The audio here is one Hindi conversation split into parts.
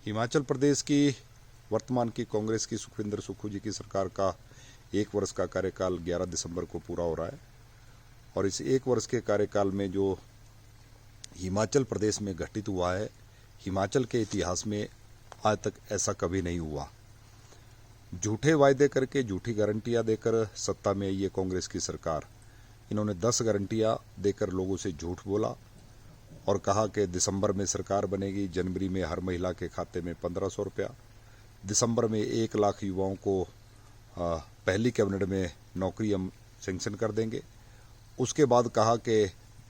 हिमाचल प्रदेश की वर्तमान की कांग्रेस की सुखविंदर सुक्खू जी की सरकार का 1 वर्ष का कार्यकाल 11 दिसंबर को पूरा हो रहा है। और इस 1 वर्ष के कार्यकाल में जो हिमाचल प्रदेश में घटित हुआ है, हिमाचल के इतिहास में आज तक ऐसा कभी नहीं हुआ। झूठे वायदे करके, झूठी गारंटियां देकर सत्ता में आई ये कांग्रेस की सरकार। इन्होंने 10 गारंटियां देकर लोगों से झूठ बोला और कहा कि दिसंबर में सरकार बनेगी, जनवरी में हर महिला के खाते में 1500 रुपया, दिसंबर में 1 लाख युवाओं को पहली कैबिनेट में नौकरी हम सेंक्शन कर देंगे। उसके बाद कहा कि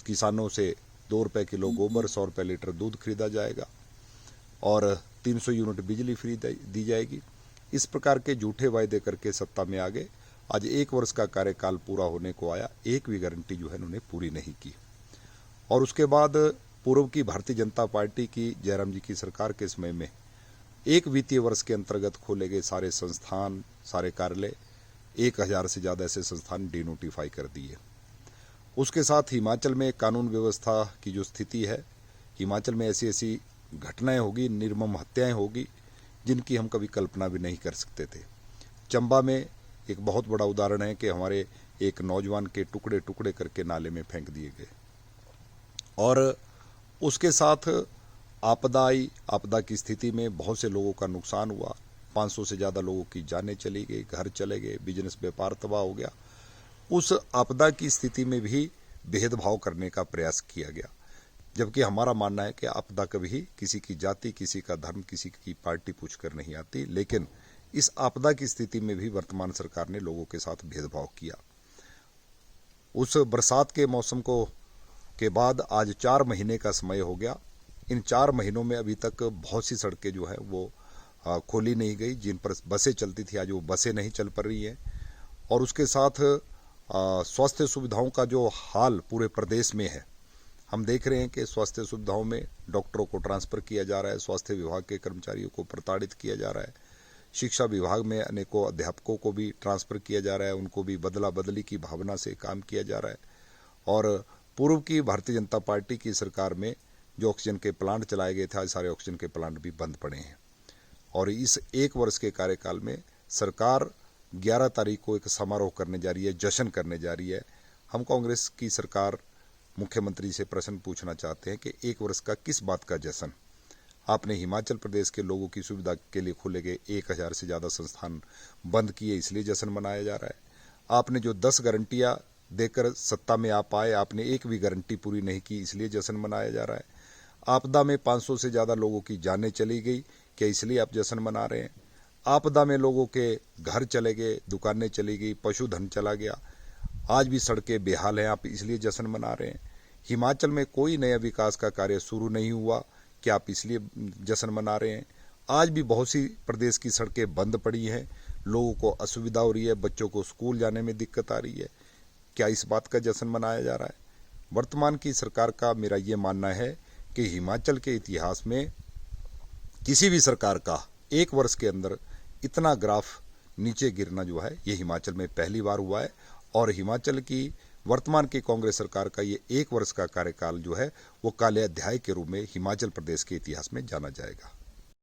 किसानों से 2 रुपये किलो गोबर, 100 रुपये लीटर दूध खरीदा जाएगा और 300 यूनिट बिजली फ्री दी जाएगी। इस प्रकार के झूठे वायदे करके सत्ता में आ गए। आज 1 वर्ष का कार्यकाल पूरा होने को आया, एक भी गारंटी जो है उन्होंने पूरी नहीं की। और उसके बाद पूर्व की भारतीय जनता पार्टी की जयराम जी की सरकार के समय में एक वित्तीय वर्ष के अंतर्गत खोले गए सारे संस्थान, सारे कार्यालय, 1000 से ज़्यादा ऐसे संस्थान डिनोटिफाई कर दिए। उसके साथ हिमाचल में कानून व्यवस्था की जो स्थिति है, हिमाचल में ऐसी ऐसी घटनाएं होगी, निर्मम हत्याएं होगी जिनकी हम कभी कल्पना भी नहीं कर सकते थे। चंबा में एक बहुत बड़ा उदाहरण है कि हमारे एक नौजवान के टुकड़े टुकड़े करके नाले में फेंक दिए गए। और उसके साथ आपदा आई। आपदा की स्थिति में बहुत से लोगों का नुकसान हुआ, 500 से ज़्यादा लोगों की जानें चली गई, घर चले गए, बिजनेस व्यापार तबाह हो गया। उस आपदा की स्थिति में भी भेदभाव करने का प्रयास किया गया, जबकि हमारा मानना है कि आपदा कभी किसी की जाति, किसी का धर्म, किसी की पार्टी पूछकर नहीं आती। लेकिन इस आपदा की स्थिति में भी वर्तमान सरकार ने लोगों के साथ भेदभाव किया। उस बरसात के मौसम के बाद आज 4 महीने का समय हो गया। इन 4 महीनों में अभी तक बहुत सी सड़कें जो है वो खोली नहीं गई। जिन पर बसें चलती थी, आज वो बसें नहीं चल पा रही हैं। और उसके साथ स्वास्थ्य सुविधाओं का जो हाल पूरे प्रदेश में है, हम देख रहे हैं कि स्वास्थ्य सुविधाओं में डॉक्टरों को ट्रांसफ़र किया जा रहा है, स्वास्थ्य विभाग के कर्मचारियों को प्रताड़ित किया जा रहा है, शिक्षा विभाग में अनेकों अध्यापकों को भी ट्रांसफ़र किया जा रहा है, उनको भी बदला बदली की भावना से काम किया जा रहा है। और पूर्व की भारतीय जनता पार्टी की सरकार में जो ऑक्सीजन के प्लांट चलाए गए थे, आज सारे ऑक्सीजन के प्लांट भी बंद पड़े हैं। और इस 1 वर्ष के कार्यकाल में सरकार 11 तारीख को एक समारोह करने जा रही है, जश्न करने जा रही है। हम कांग्रेस की सरकार, मुख्यमंत्री से प्रश्न पूछना चाहते हैं कि 1 वर्ष का किस बात का जश्न? आपने हिमाचल प्रदेश के लोगों की सुविधा के लिए खोले गए 1000 से ज़्यादा संस्थान बंद किए, इसलिए जश्न मनाया जा रहा है। आपने जो 10 गारंटियां देकर सत्ता में आ पाए, आपने एक भी गारंटी पूरी नहीं की, इसलिए जश्न मनाया जा रहा है। आपदा में 500 से ज़्यादा लोगों की जानें चली गई, क्या इसलिए आप जश्न मना रहे हैं? आपदा में लोगों के घर चले गए, दुकानें चली गई, पशुधन चला गया, आज भी सड़कें बेहाल हैं, आप इसलिए जश्न मना रहे हैं। हिमाचल में कोई नया विकास का कार्य शुरू नहीं हुआ, क्या आप इसलिए जश्न मना रहे हैं? आज भी बहुत सी प्रदेश की सड़कें बंद पड़ी हैं, लोगों को असुविधा हो रही है, बच्चों को स्कूल जाने में दिक्कत आ रही है, क्या इस बात का जश्न मनाया जा रहा है? वर्तमान की सरकार का मेरा ये मानना है कि हिमाचल के इतिहास में किसी भी सरकार का 1 वर्ष के अंदर इतना ग्राफ नीचे गिरना जो है, ये हिमाचल में पहली बार हुआ है। और हिमाचल की वर्तमान की कांग्रेस सरकार का ये 1 वर्ष का कार्यकाल जो है वो काले अध्याय के रूप में हिमाचल प्रदेश के इतिहास में जाना जाएगा।